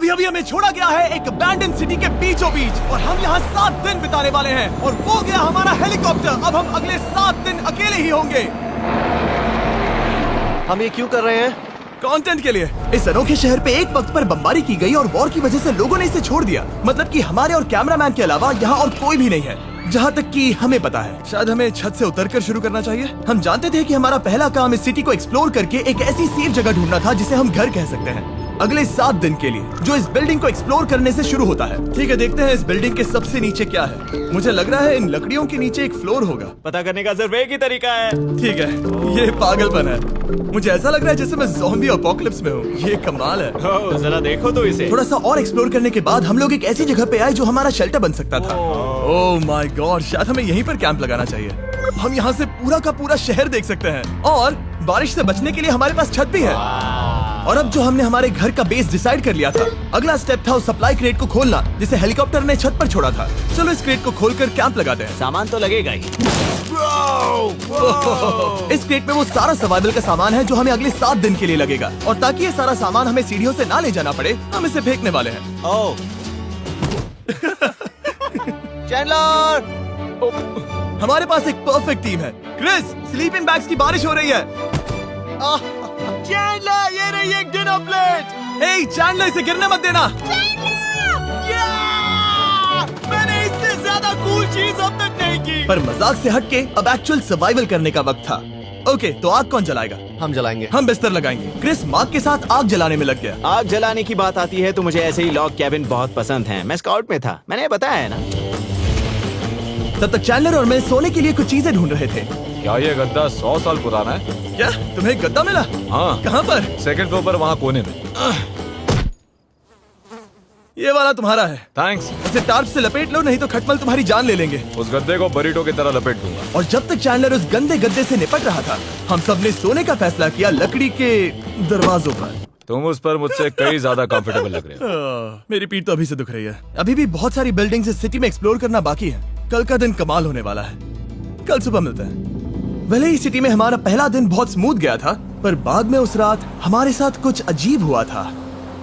अभी अभी हमें छोड़ा गया है एक अबैंडन सिटी के बीचों बीच और हम यहाँ 7 दिन बिताने वाले हैं और वो गया हमारा हेलीकॉप्टर। अब हम अगले 7 दिन अकेले ही होंगे। हम ये क्यों कर रहे हैं? कंटेंट के लिए। इस अनोखे शहर पे एक वक्त पर बमबारी की गई और वॉर की वजह से लोगों ने इसे छोड़ दिया। मतलब कि हमारे और कैमरामैन के अलावा यहाँ और कोई भी नहीं है, जहाँ तक कि हमें पता है। शायद हमें छत से उतरकर शुरू करना चाहिए। हम जानते थे कि हमारा पहला काम इस सिटी को एक्सप्लोर करके एक ऐसी सेफ जगह ढूंढना था जिसे हम घर कह सकते हैं, अगले 7 दिन के लिए, जो इस बिल्डिंग को एक्सप्लोर करने से शुरू होता है। ठीक है, देखते हैं इस बिल्डिंग के सबसे नीचे क्या है। मुझे लग रहा है इन लकड़ियों के नीचे एक फ्लोर होगा। पता करने का सिर्फ एक ही तरीका है। ठीक है, ये पागलपन है। मुझे ऐसा लग रहा है जैसे मैं ज़ॉम्बी अपोकलिप्स में हूँ। ये कमाल है। ओह, जरा देखो तो इसे। थोड़ा सा और एक्सप्लोर करने के बाद हम लोग एक ऐसी जगह पे आए जो हमारा शेल्टर बन सकता था। ओह माय गॉड, शायद हमें यहीं पर कैंप लगाना चाहिए। हम यहाँ से पूरा का पूरा शहर देख सकते हैं और बारिश से बचने के लिए हमारे पास छत भी है। और अब जो हमने हमारे घर का बेस डिसाइड कर लिया था, अगला स्टेप था उस सप्लाई क्रेट को खोलना जिसे हेलीकॉप्टर ने छत पर छोड़ा था। चलो इस क्रेट को खोलकर कैंप लगाते हैं। सामान तो लगेगा ही। इस क्रेट में वो सारा सर्वाइवल का सामान है जो हमें अगले 7 दिन के लिए लगेगा। और ताकि ये सारा सामान हमें सीढ़ियों से ना ले जाना पड़े, हम इसे फेंकने वाले हैं। ओह, चैंडलर! हमारे पास एक परफेक्ट टीम है। क्रिस, स्लीपिंग बैग्स की बारिश हो रही है। चैंडलर, ये रही एक डिनर प्लेट। हे चैंडलर, इसे गिरने मत देना। मैंने इससे ज्यादा कूल चीज अब तक नहीं की। पर मजाक से हटके अब एक्चुअल सर्वाइवल करने का वक्त था। ओके, तो आग कौन जलाएगा? हम जलाएंगे। हम बिस्तर लगाएंगे। क्रिस मार्क के साथ आग जलाने में लग गया। आग जलाने की बात आती है तो मुझे ऐसे ही लॉग कैबिन बहुत पसंद है। मैं स्काउट में था, मैंने बताया है ना। तब तक चैंडलर और मैं सोने के लिए कुछ चीजें ढूंढ रहे थे। क्या ये गद्दा 100 साल पुराना है? क्या तुम्हें एक गद्दा मिला? हाँ। कहाँ पर? सेकंड फ्लोर पर, वहाँ कोने में। ये वाला तुम्हारा है। थैंक्स। इसे टार्प से लपेट लो, नहीं तो खटमल तुम्हारी जान ले लेंगे। उस गद्दे को बरीटो की तरह लपेट दूंगा। और जब तक चैंडलर उस गंदे गद्दे से निपट रहा था, हम सब ने सोने का फैसला किया लकड़ी के दरवाजों पर। तुम उस पर मुझसे कई ज्यादा कंफर्टेबल लग रहे हो। मेरी पीठ तो अभी से दुख रही है। अभी भी बहुत सारी बिल्डिंग्स इस सिटी में एक्सप्लोर करना बाकी है। कल का दिन कमाल होने वाला है। कल सुबह मिलते हैं। भले ही सिटी में हमारा पहला दिन बहुत स्मूथ गया था, पर बाद में उस रात हमारे साथ कुछ अजीब हुआ था।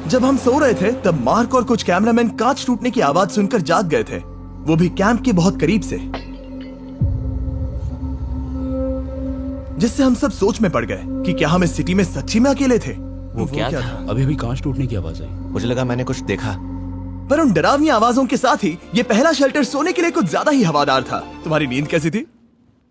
जब हम सो रहे थे तब मार्क और कुछ कैमरामैन कांच टूटने की आवाज सुनकर जाग गए थे, वो भी कैंप के बहुत करीब से, जिससे हम सब सोच में पड़ गए कि क्या हम इस सिटी में सच्ची में अकेले थे। वो क्या था? अभी अभी कांच टूटने की आवाज आई। मुझे लगा मैंने कुछ देखा। पर उन डरावनी आवाजों के साथ ही ये पहला शेल्टर सोने के लिए कुछ ज्यादा ही हवादार था। तुम्हारी नींद कैसी थी?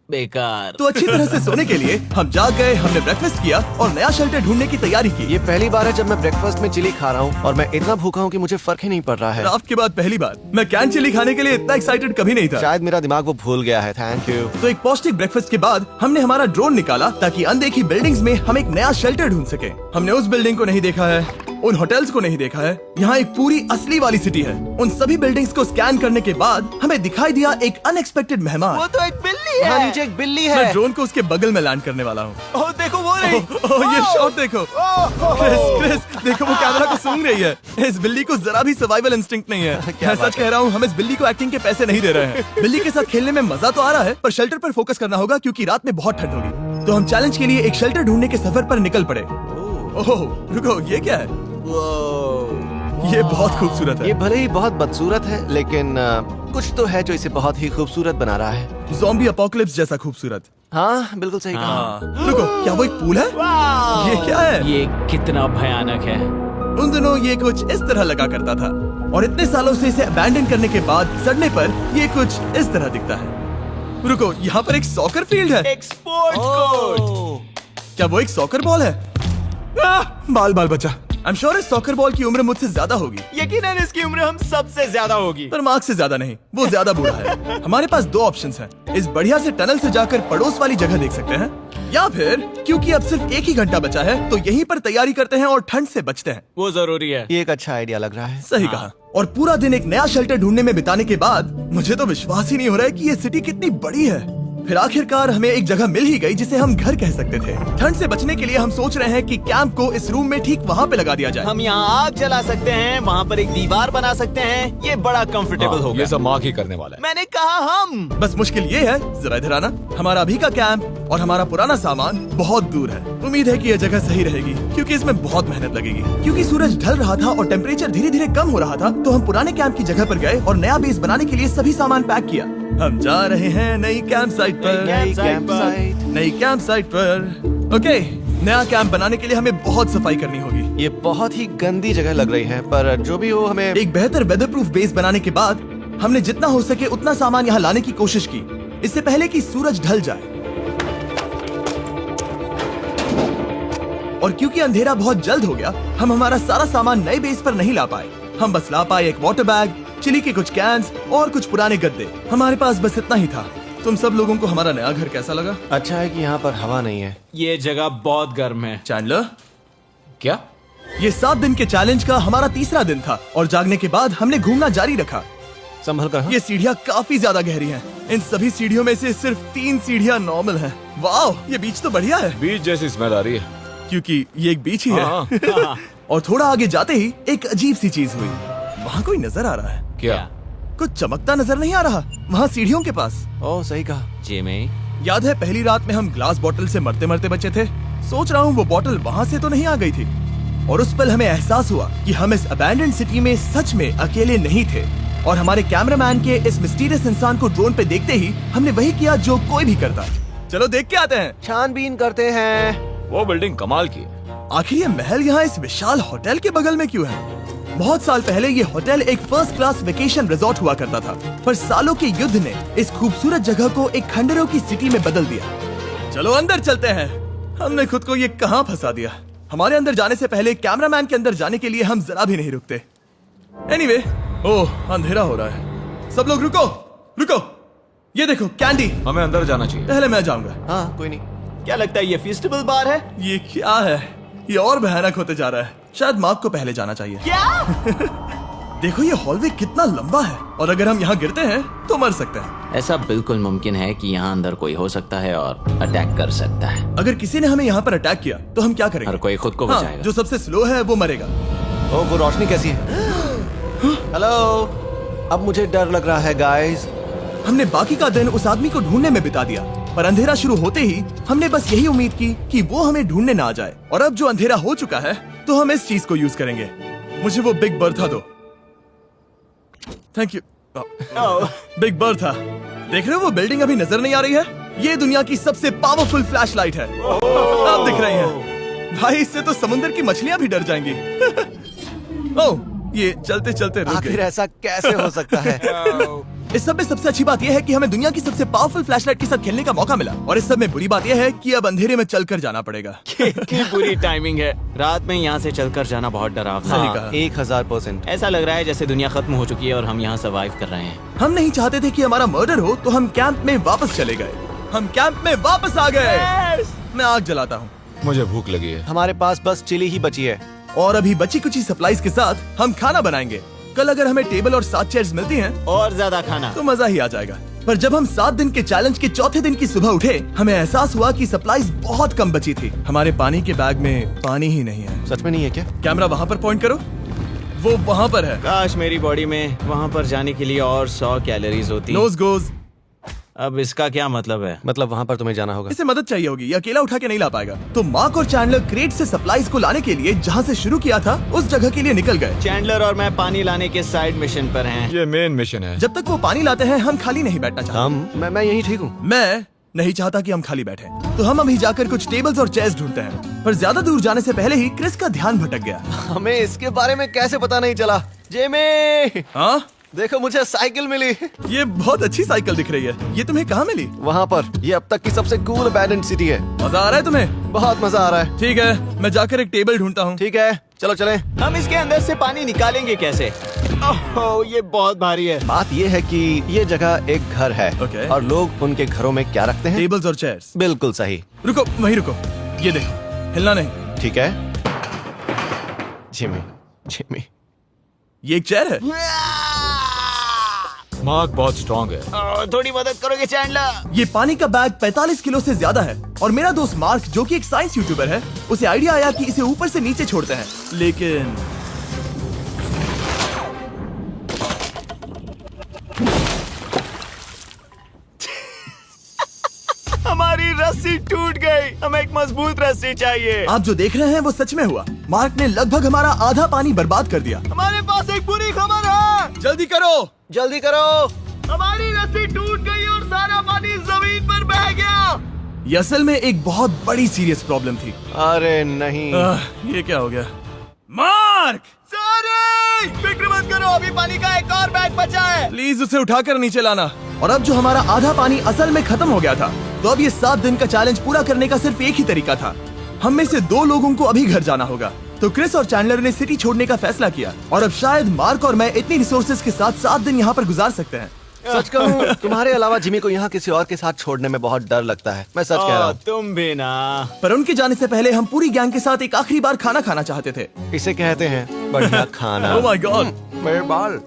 बेकार। तो अच्छी तरह से सोने के लिए हम जाग गए, हमने ब्रेकफास्ट किया और नया शेल्टर ढूंढने की तैयारी की। ये पहली बार है जब मैं ब्रेकफास्ट में चिली खा रहा हूँ और मैं इतना भूखा हूँ कि मुझे फर्क ही नहीं पड़ रहा है। राफ्ट के बाद पहली बार। मैं कैन चिली खाने के लिए इतना एक्साइटेड कभी नहीं था। शायद मेरा दिमाग वो भूल गया है। Thank you. तो एक पौष्टिक ब्रेकफास्ट के बाद हमने हमारा ड्रोन निकाला ताकि अनदेखी बिल्डिंग्स में हम एक नया शेल्टर ढूंढ सके। हमने उस बिल्डिंग को नहीं देखा है, उन होटल्स को नहीं देखा है। यहाँ एक पूरी असली वाली सिटी है। उन सभी बिल्डिंग्स को स्कैन करने के बाद हमें दिखाई दिया एक अनएक्सपेक्टेड मेहमान। वो तो एक बिल्ली वहाँ है। नीचे एक बिल्ली मैं है। ड्रोन को उसके बगल में लैंड करने वाला हूँ। ओह, देखो वो रही। ये शॉट देखो। क्रिस, देखो वो कैमरा को सूंघ रही है। इस बिल्ली को जरा भी सर्वाइवल इंस्टिंक्ट नहीं है। मैं सच कह रहा हूँ, हम इस बिल्ली को एक्टिंग के पैसे नहीं दे रहे हैं। बिल्ली के साथ खेलने में मजा तो आ रहा है, पर शेल्टर पर फोकस करना होगा क्योंकि रात में बहुत ठंड होगी। तो हम चैलेंज के लिए एक शेल्टर ढूंढने के सफर पर निकल पड़े। ओह रुको, ये क्या है? ये बहुत खूबसूरत है। ये भले ही बहुत बदसूरत है, लेकिन कुछ तो है जो इसे बहुत ही खूबसूरत बना रहा है। ज़ॉम्बी अपोकलिप्स जैसा खूबसूरत। हाँ, बिल्कुल सही कहा। रुको, क्या वो एक पूल है? ये क्या है? ये कितना भयानक है। उन दिनों ये कुछ इस तरह लगा करता था और इतने सालों से इसे अबैंडन करने के बाद सड़ने पर ये कुछ इस तरह दिखता है। रुको, यहाँ पर एक सॉकर फील्ड है। एक स्पोर्ट कोर्ट। क्या वो एक सॉकर बॉल है? बाल बाल बचा। आई एम श्योर इस सॉकर बॉल की उम्र मुझसे ज्यादा होगी। यकीनन इसकी उम्र हम सबसे ज्यादा होगी। पर मार्क से ज्यादा नहीं, वो ज्यादा बूढ़ा है। हमारे पास 2 ऑप्शंस हैं। इस बढ़िया से टनल से जाकर पड़ोस वाली जगह देख सकते हैं, या फिर क्योंकि अब सिर्फ 1 ही घंटा बचा है तो यहीं पर तैयारी करते हैं और ठंड से बचते हैं। वो जरूरी है। ये एक अच्छा आइडिया लग रहा है। सही कहा। और पूरा दिन एक नया शेल्टर ढूंढने में बिताने के बाद मुझे तो विश्वास ही नहीं हो रहा है कि ये सिटी कितनी बड़ी है। फिर आखिरकार हमें एक जगह मिल ही गई जिसे हम घर कह सकते थे। ठंड से बचने के लिए हम सोच रहे हैं कि कैंप को इस रूम में ठीक वहाँ पे लगा दिया जाए। हम यहाँ आग जला सकते हैं, वहाँ पर एक दीवार बना सकते हैं। ये बड़ा कंफर्टेबल होगा। ये सब मार्क ही करने वाला है। मैंने कहा हम। बस मुश्किल ये है, जरा इधर आना, हमारा अभी का कैंप और हमारा पुराना सामान बहुत दूर है। उम्मीद है कि यह जगह सही रहेगी क्योंकि इसमें बहुत मेहनत लगेगी। क्योंकि सूरज ढल रहा था और टेम्परेचर धीरे धीरे कम हो रहा था, तो हम पुराने कैंप की जगह पर गए और नया बेस बनाने के लिए सभी सामान पैक किया। हम जा रहे हैं नई कैंप साइट पर। नई कैंप साइट पर। ओके, नया कैंप बनाने के लिए हमें बहुत सफाई करनी होगी। ये बहुत ही गंदी जगह लग रही है, पर जो भी हो, हमें एक बेहतर वेदर प्रूफ बेस बनाने के बाद हमने जितना हो सके उतना सामान यहाँ लाने की कोशिश की, इससे पहले कि सूरज ढल जाए। और क्योंकि अंधेरा बहुत जल्द हो गया, हम हमारा सारा सामान नए बेस पर नहीं ला पाए। हम बस ला पाए एक वाटर बैग, चिली के कुछ कैंस और कुछ पुराने गद्दे। हमारे पास बस इतना ही था। तुम सब लोगों को हमारा नया घर कैसा लगा? अच्छा है कि यहाँ पर हवा नहीं है। ये जगह बहुत गर्म है। चैंडलर, क्या? ये 7 दिन के चैलेंज का हमारा तीसरा दिन था और जागने के बाद हमने घूमना जारी रखा। संभल कर। ये सीढ़ियाँ काफी ज्यादा गहरी हैं। इन सभी सीढ़ियों में से सिर्फ 3 सीढ़ियाँ नॉर्मल हैं। वाह, ये बीच तो बढ़िया है बीच जैसी स्मेल आ रही है। क्योंकि ये एक बीच ही है। हाँ। और थोड़ा आगे जाते ही एक अजीब सी चीज हुई। वहाँ कोई नजर आ रहा है। क्या? कुछ चमकता नजर नहीं आ रहा वहाँ सीढ़ियों के पास। ओह, सही कहा। जिमी, याद है पहली रात में हम ग्लास बॉटल से मरते मरते बचे थे? सोच रहा हूँ वो बॉटल वहाँ से तो नहीं आ गई थी। और उस पल हमें एहसास हुआ कि हम इस अबैंडन्ड सिटी में सच में अकेले नहीं थे। और हमारे कैमरामैन के इस मिस्टीरियस इंसान को ड्रोन पे देखते ही हमने वही किया जो कोई भी करता। चलो देख के आते हैं। छानबीन करते हैं। वो बिल्डिंग कमाल की है। आखिर ये महल यहाँ इस विशाल होटल के बगल में क्यों है? बहुत साल पहले ये होटल एक फर्स्ट क्लास वेकेशन रिजॉर्ट हुआ करता था, पर सालों के युद्ध ने इस खूबसूरत जगह को एक खंडरों की सिटी में बदल दिया। चलो अंदर चलते हैं। हमने खुद को ये कहाँ फंसा दिया। हमारे अंदर जाने से पहले कैमरामैन के अंदर जाने के लिए हम जरा भी नहीं रुकते। एनीवे, ओह अंधेरा हो रहा है। सब लोग रुको रुको, ये देखो कैंडी। हमें अंदर जाना चाहिए। पहले मैं जाऊंगा। हाँ, कोई नहीं। क्या लगता है ये फेस्टिवल बार है? ये क्या है? ये और भयानक होते जा रहा है। शायद मार्क को पहले जाना चाहिए। क्या? देखो ये हॉलवे कितना लंबा है और अगर हम यहाँ गिरते हैं तो मर सकते हैं। ऐसा बिल्कुल मुमकिन है कि यहाँ अंदर कोई हो सकता है और अटैक कर सकता है। अगर किसी ने हमें यहाँ पर अटैक किया तो हम क्या करेंगे? हर कोई खुद को हाँ, बचाएगा। जो सबसे स्लो है वो मरेगा। ओह, वो रोशनी कैसी है? हेलो, अब मुझे डर लग रहा है गाइस। हमने बाकी का दिन उस आदमी को ढूंढने में बिता दिया, पर अंधेरा शुरू होते ही हमने बस यही उम्मीद की कि वो हमें ढूंढने ना आ जाए। और अब जो अंधेरा हो चुका है तो हम इस चीज को यूज करेंगे। मुझे वो बिग बर्था दो। Thank you. बिग बर्था, देख रहे हो वो बिल्डिंग अभी नजर नहीं आ रही है? ये दुनिया की सबसे पावरफुल फ्लैशलाइट है। अब दिख रही है। भाई इससे तो समुद्र की मछलियां भी डर जाएंगी। ओह, ये चलते चलते रुक आखिर गई। ऐसा कैसे हो सकता है? इस सब में सबसे अच्छी बात यह है कि हमें दुनिया की सबसे पावरफुल फ्लैशलाइट के साथ खेलने का मौका मिला। और इस सब में बुरी बात यह है कि अब अंधेरे में चलकर जाना पड़ेगा। कितनी बुरी टाइमिंग है। रात में यहाँ से चलकर जाना बहुत डरावना सही है। कहा। 1000%। ऐसा लग रहा है जैसे दुनिया खत्म हो चुकी है और हम यहाँ सर्वाइव कर रहे हैं। हम नहीं चाहते थे कि हमारा मर्डर हो, तो हम कैंप में वापस चले गए। हम कैंप में वापस आ गए। मैं आग जलाता हूँ मुझे भूख लगी है। हमारे पास बस चिली ही बची है। और अभी बची कुछ सप्लाईज के साथ हम खाना बनाएंगे। कल अगर हमें टेबल और 7 चेयर्स मिलती हैं और ज्यादा खाना। तो मजा ही आ जाएगा। पर जब हम 7 दिन के चैलेंज के चौथे दिन की सुबह उठे, हमें एहसास हुआ कि सप्लाईज बहुत कम बची थी। हमारे पानी के बैग में पानी ही नहीं है। सच में नहीं है क्या? कैमरा वहाँ पर पॉइंट करो, वो वहाँ पर है। काश मेरी बॉडी में वहाँ पर जाने के लिए और 100 कैलोरीज होती। नोज गोज। अब इसका क्या मतलब है? मतलब वहाँ पर तुम्हें जाना होगा। इसे मदद चाहिए होगी, ये अकेला उठा के नहीं ला पाएगा। तो मार्क और चैंडलर क्रेट से सप्लाईज को लाने के लिए जहाँ से शुरू किया था उस जगह के लिए निकल गए। चैंडलर और मैं पानी लाने के साइड मिशन पर हैं। ये मेन मिशन है। जब तक वो पानी लाते हैं हम खाली नहीं बैठना चाहते। मैं यही ठीक हूँ। मैं नहीं चाहता कि हम खाली बैठे, तो हम अभी जाकर कुछ टेबल्स और चेयर्स ढूंढते हैं। पर ज्यादा दूर जाने से पहले ही क्रिस का ध्यान भटक गया। हमें इसके बारे में कैसे पता नहीं चला? जेमी, हाँ, देखो मुझे साइकिल मिली। ये बहुत अच्छी साइकिल दिख रही है। ये तुम्हें कहाँ मिली? वहाँ पर। ये अब तक की सबसे कूल अबैंडन्ड सिटी है। मजा आ रहा है तुम्हें? बहुत मजा आ रहा है। ठीक है, मैं जाकर एक टेबल ढूंढता हूँ। ठीक है, चलो चलें। हम इसके अंदर से पानी निकालेंगे कैसे? ओह, ये बहुत भारी है। बात ये है कि ये जगह एक घर है। Okay. और लोग उनके घरों में क्या रखते हैं? टेबल्स और चेयर्स। बिल्कुल सही। रुको, वहीं रुको। ये देखो, हिलना नहीं। ठीक है। जिमी, जिमी, ये एक चेयर है। मार्क बहुत स्ट्रांग है। थोड़ी मदद करोगे चैंडलर? ये पानी का बैग 45 किलो से ज्यादा है और मेरा दोस्त मार्क जो कि एक साइंस यूट्यूबर है, उसे आइडिया आया कि इसे ऊपर से नीचे छोड़ते हैं, लेकिन हमारी रस्सी टूट गई। हमें एक मजबूत रस्सी चाहिए। आप जो देख रहे हैं वो सच में हुआ। मार्क ने लगभग हमारा आधा पानी बर्बाद कर दिया। हमारे पास एक बुरी खबर है। जल्दी करो। जल्दी करो। हमारी रस्सी टूट गई और सारा पानी जमीन पर बह गया। ये असल में एक बहुत बड़ी सीरियस प्रॉब्लम थी। अरे नहीं। ये क्या हो गया? मार्क, सॉरी, फिक्र मत करो, अभी पानी का एक और बैग बचा है। प्लीज उसे उठाकर नीचे लाना। और अब जो हमारा आधा पानी असल में खत्म हो गया था, तो अब ये 7 दिन का चैलेंज पूरा करने का सिर्फ एक ही तरीका था। हम में से 2 लोगों को अभी घर जाना होगा। तो क्रिस और चैंडलर ने सिटी छोड़ने का फैसला किया और अब शायद मार्क और मैं इतनी रिसोर्सेज के साथ 7 दिन यहाँ पर गुजार सकते हैं। सच कहूँ, तुम्हारे अलावा जिमी को यहाँ किसी और के साथ छोड़ने में बहुत डर लगता है। मैं सच कह रहा हूँ। तुम भी ना। पर उनके जाने से पहले हम पूरी गैंग के साथ एक आखिरी बार खाना खाना चाहते थे। इसे कहते हैं बढ़िया खाना। ओह माय गॉड, मेरे बाल।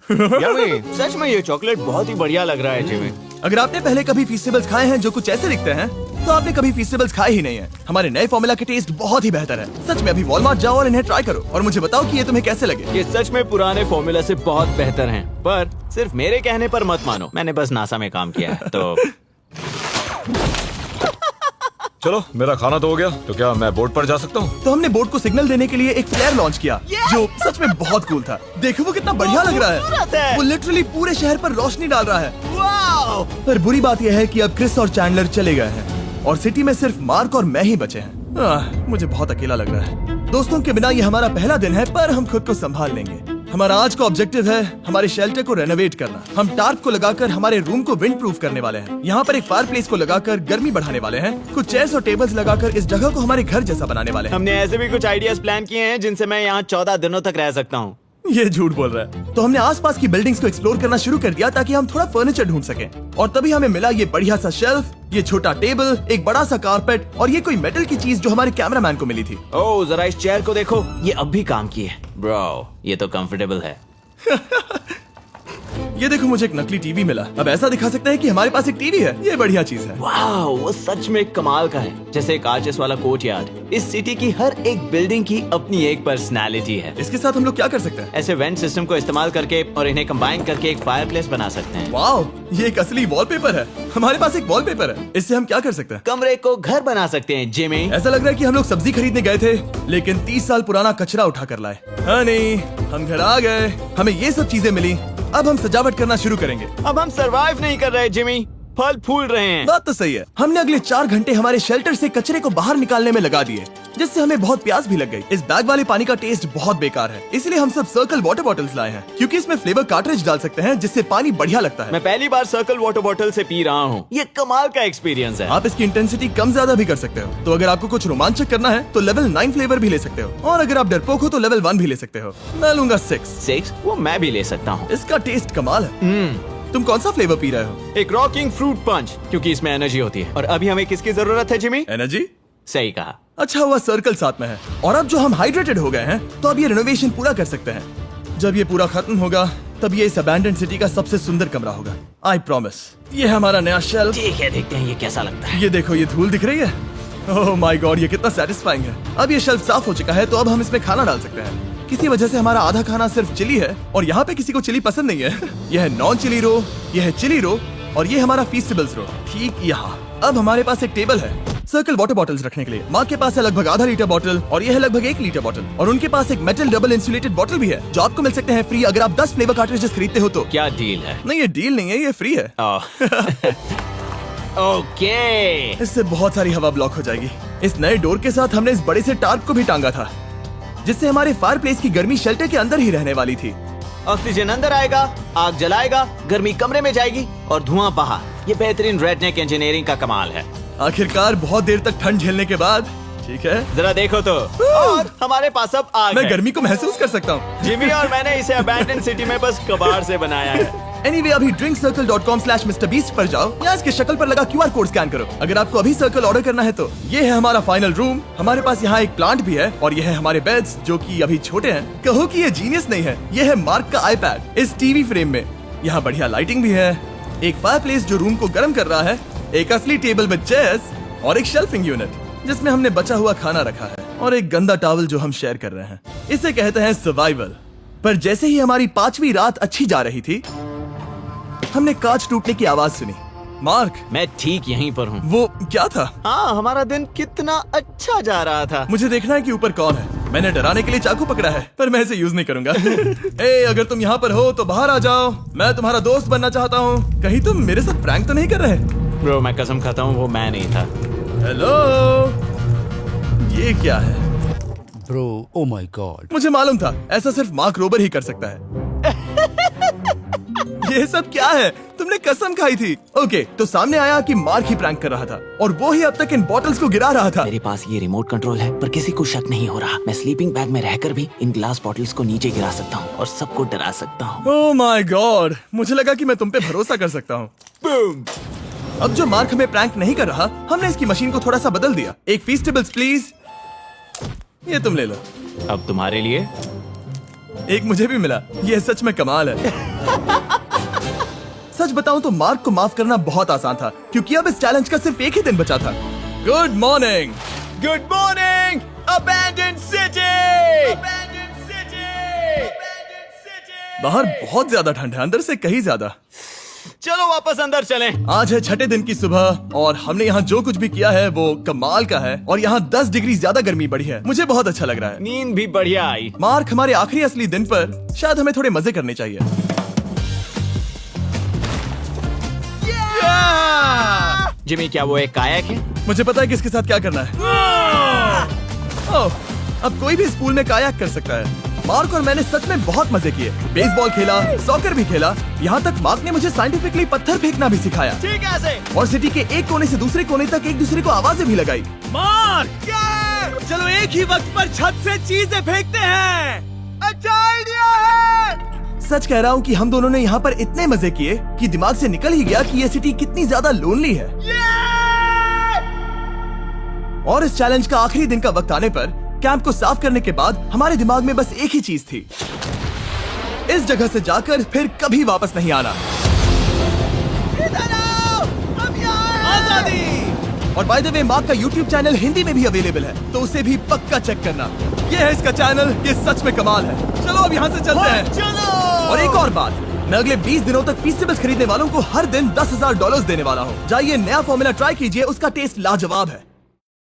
यम्मी। सच में ये चॉकलेट बहुत ही बढ़िया लग रहा है जिमी। अगर आपने पहले कभी फीस्टेबल्स खाए हैं जो कुछ ऐसे दिखते हैं, तो आपने कभी फीस्टेबल्स खाए ही नहीं है। हमारे नए फॉर्मूला के टेस्ट बहुत ही बेहतर है। सच में अभी वॉलमार्ट जाओ और इन्हें ट्राई करो और मुझे बताओ कि ये तुम्हें कैसे लगे। ये सच में पुराने फॉर्मूला से बहुत बेहतर हैं, पर सिर्फ मेरे कहने पर मत मानो। मैंने बस नासा में काम किया है तो। चलो, मेरा खाना तो हो गया, तो क्या मैं बोट पर जा सकता हूँ? तो हमने बोट को सिग्नल देने के लिए एक फ्लेयर लॉन्च किया, जो सच में बहुत कूल था। देखो वो कितना बढ़िया लग रहा खूबसूरत है। है। वो लिटरली पूरे शहर पर रोशनी डाल रहा है। वाओ! पर बुरी बात यह है कि अब क्रिस और चैंडलर चले गए हैं और सिटी में सिर्फ मार्क और मैं ही बचे हैं। मुझे बहुत अकेला लग रहा है। दोस्तों के बिना ये हमारा पहला दिन है, पर हम खुद को संभाल लेंगे। हमारा आज का ऑब्जेक्टिव है हमारे शेल्टर को रेनोवेट करना। हम टार्प को लगाकर हमारे रूम को विंड प्रूफ करने वाले हैं। यहाँ पर एक फायर प्लेस को लगाकर गर्मी बढ़ाने वाले हैं। कुछ चेयर्स और टेबल्स लगाकर इस जगह को हमारे घर जैसा बनाने वाले हैं। हमने ऐसे भी कुछ आइडियाज प्लान किए हैं जिनसे मैं यहाँ 14 दिनों तक रह सकता हूँ। ये झूठ बोल रहा है। तो हमने आसपास की बिल्डिंग्स को एक्सप्लोर करना शुरू कर दिया ताकि हम थोड़ा फर्नीचर ढूंढ सकें। और तभी हमें मिला ये बढ़िया सा शेल्फ, ये छोटा टेबल, एक बड़ा सा कारपेट और ये कोई मेटल की चीज जो हमारे कैमरामैन को मिली थी। ओह, जरा इस चेयर को देखो, ये अब भी काम की है। ब्रो, ये तो कंफर्टेबल है। ये देखो, मुझे एक नकली टीवी मिला। अब ऐसा दिखा सकते हैं कि हमारे पास एक टीवी है। ये बढ़िया चीज है। वाओ, वो सच में कमाल का है। जैसे एक आर्चेस वाला कोर्टयार्ड। इस सिटी की हर एक बिल्डिंग की अपनी एक पर्सनालिटी है। इसके साथ हम लोग क्या कर सकते हैं? ऐसे वेंट सिस्टम को इस्तेमाल करके और इन्हें कंबाइन करके एक फायरप्लेस बना सकते हैं। वाओ, ये एक असली वॉलपेपर है। हमारे पास एक वॉलपेपर है। इससे हम क्या कर सकते हैं? कमरे को घर बना सकते हैं जिमी। ऐसा लग रहा है कि हम लोग सब्जी खरीदने गए थे, लेकिन 30 साल पुराना कचरा उठा कर लाए। हाँ नहीं, हम घर आ गए, हमें ये सब चीजें मिली। अब हम सजावट करना शुरू करेंगे। अब हम सरवाइव नहीं कर रहे जिमी, फल फूल रहे हैं। बात तो सही है। हमने अगले 4 घंटे हमारे शेल्टर से कचरे को बाहर निकालने में लगा दिए, जिससे हमें बहुत प्यास भी लग गई। इस बैग वाले पानी का टेस्ट बहुत बेकार है, इसलिए हम सब सर्कल वाटर बॉटल्स लाए हैं, क्योंकि इसमें फ्लेवर कार्ट्रिज डाल सकते हैं जिससे पानी बढ़िया लगता है। मैं पहली बार सर्कल वाटर बॉटल से पी रहा हूँ। ये कमाल का एक्सपीरियंस है। आप इसकी इंटेंसिटी कम ज्यादा भी कर सकते हो। तो अगर आपको कुछ रोमांचक करना है तो लेवल 9 फ्लेवर भी ले सकते हो, और अगर आप डरपोक हो तो लेवल 1 भी ले सकते हो। मैं लूंगा 6। वो मैं भी ले सकता हूँ। इसका टेस्ट कमाल है। तुम कौन सा फ्लेवर पी रहे हो? एक रॉकिंग फ्रूट पंच, क्योंकि इसमें एनर्जी होती है। और अभी हमें किसकी जरूरत है जिमी? एनर्जी? सही कहा। अच्छा हुआ सर्कल साथ में है। और अब जो हम हाइड्रेटेड हो गए हैं, तो अब ये रिनोवेशन पूरा कर सकते हैं। जब ये पूरा खत्म होगा, तब ये इस अबैंडन्ड सिटी का सबसे सुंदर कमरा होगा। I promise. ये है हमारा नया शेल्फ। ठीक है, देखते हैं ये कैसा लगता है। ये देखो, ये धूल दिख रही है। ओह माय गॉड, ये कितना सेटिस्फाइंग है। अब ये शेल्फ साफ हो चुका है, तो अब हम इसमें खाना डाल सकते हैं। किसी वजह से हमारा आधा खाना सिर्फ चिली है, और यहाँ पे किसी को चिली पसंद नहीं है। यह है नॉन चिली रो, यह है चिली रो, और ये हमारा फीस्टेबल्स रो, ठीक यहाँ। अब हमारे पास एक टेबल है सर्कल वाटर बॉटल्स रखने के लिए। माँ के पास है लगभग आधा लीटर बॉटल, और ये है लगभग 1 लीटर बॉटल। और उनके पास एक मेटल डबल इंसुलेटेड बॉटल भी है, जो आपको मिल सकते हैं फ्री अगर आप 10 फ्लेवर कार्ट्रिजेस खरीदते हो तो। क्या डील है? नहीं, ये डील नहीं है, ये फ्री है। ओके। इससे बहुत सारी हवा ब्लॉक हो जाएगी। इस नए डोर के साथ हमने इस बड़े से टार्प को भी टांगा था, जिससे हमारे फायर प्लेस की गर्मी शेल्टर के अंदर ही रहने वाली थी। ऑक्सीजन अंदर आएगा, आग जलाएगा, गर्मी कमरे में जाएगी और धुआं बाहर। ये बेहतरीन रेडनेक इंजीनियरिंग का कमाल है। आखिरकार बहुत देर तक ठंड झेलने के बाद, ठीक है, जरा देखो तो। और हमारे पास अब आग मैं है। गर्मी को महसूस कर सकता हूँ। जिमी और मैंने इसे अबैंडन सिटी में बस कबाड़ से बनाया है। Anyway, अभी drinkcircle.com/MrBeast पर जाओ या इसके शक्ल पर लगा QR कोड स्कैन करो। अगर आपको अभी सर्कल ऑर्डर करना है तो ये है हमारा फाइनल रूम। हमारे पास यहाँ एक प्लांट भी है, और ये है हमारे बेड्स जो कि अभी छोटे हैं। कहो कि ये जीनियस नहीं है, ये है मार्क का iPad इस टीवी फ्रेम में। यहाँ बढ़िया लाइटिंग भी है, एक फायरप्लेस जो रूम को गर्म कर रहा है, एक असली टेबल विद चेयर्स और एक शेल्फिंग यूनिट जिसमें हमने बचा हुआ खाना रखा है, और एक गंदा टॉवल जो हम शेयर कर रहे हैं। इसे कहते हैं सर्वाइवल। पर जैसे ही हमारी 5वीं रात अच्छी जा रही थी, हमने कांच टूटने की आवाज सुनी। मार्क, मैं ठीक यहीं पर हूँ। वो क्या था? हाँ, हमारा दिन कितना अच्छा जा रहा था। मुझे देखना है कि ऊपर कौन है। मैंने डराने के लिए चाकू पकड़ा है, पर मैं इसे यूज नहीं करूंगा। ए, अगर तुम यहाँ पर हो तो बाहर आ जाओ, मैं तुम्हारा दोस्त बनना चाहता हूँ। कहीं तुम मेरे साथ प्रैंक तो नहीं कर रहे? ब्रो, मैं कसम खाता हूँ वो मैं नहीं था। हेलो, ये क्या है? Bro, oh my God. मुझे मालूम था ऐसा सिर्फ मार्क रोबर ही कर सकता है। ये सब क्या है? तुमने कसम खाई थी। ओके, तो सामने आया कि मार्क ही प्रैंक कर रहा था, और वो ही अब तक इन बॉटल्स को गिरा रहा था। मेरे पास ये रिमोट कंट्रोल है, पर किसी को शक नहीं हो रहा। मैं स्लीपिंग बैग में रहकर भी इन ग्लास बॉटल्स को नीचे गिरा सकता हूँ और सबको डरा सकता हूँ। ओह माय गॉड, मुझे लगा कि मैं तुम पे भरोसा कर सकता हूँ। अब जो मार्क हमें प्रैंक नहीं कर रहा, हमने इसकी मशीन को थोड़ा सा बदल दिया। एक फीस्टेबल्स प्लीज, ये तुम ले लो। अब तुम्हारे लिए एक मुझे भी मिला। ये सच में कमाल है। सच बताऊं तो मार्क को माफ करना बहुत आसान था, क्योंकि अब इस चैलेंज का सिर्फ एक ही दिन बचा था। Good morning, good morning, abandoned city. बाहर बहुत ज्यादा ठंड है, अंदर से कहीं ज्यादा। चलो वापस अंदर चलें। आज है 6ठे दिन की सुबह, और हमने यहाँ जो कुछ भी किया है वो कमाल का है, और यहाँ 10 डिग्री ज्यादा गर्मी बढ़ी है। मुझे बहुत अच्छा लग रहा है। नींद भी बढ़िया आई। मार्क, हमारे आखिरी असली दिन पर शायद हमें थोड़े मजे करने चाहिए। जिमी, क्या वो एक कायाक है? मुझे पता है किसके साथ क्या करना है। ओह, अब कोई भी इस पूल में कायाक कर सकता है। मार्क और मैंने सच में बहुत मजे किए। बेसबॉल खेला, सॉकर भी खेला, यहाँ तक मार्क ने मुझे साइंटिफिकली पत्थर फेंकना भी सिखाया। ठीक है। और सिटी के एक कोने से दूसरे कोने तक एक दूसरे को आवाजें भी लगाई। मार्क, चलो एक ही वक्त पर छत से चीजें फेंकते हैं। अच्छा आइडिया है। सच कह रहा हूँ कि हम दोनों ने यहाँ पर इतने मजे किए कि दिमाग से निकल ही गया कि ये सिटी कितनी ज्यादा लोनली है। और इस चैलेंज का आखिरी दिन का वक्त आने पर कैंप को साफ करने के बाद हमारे दिमाग में बस एक ही चीज थी, इस जगह से जाकर फिर कभी वापस नहीं आना। आजादी। और बाय द वे, मार्क का YouTube चैनल हिंदी में भी अवेलेबल है, तो उसे भी पक्का चेक करना। ये है इसका चैनल, ये सच में कमाल है। चलो अब यहाँ से चलते हैं। चलो। और एक और बात, मैं अगले 20 दिनों तक फीस्टेबल्स खरीदने वालों को हर दिन $10,000 देने वाला हूँ। जाइए, नया फॉर्मूला ट्राई कीजिए, उसका टेस्ट लाजवाब है।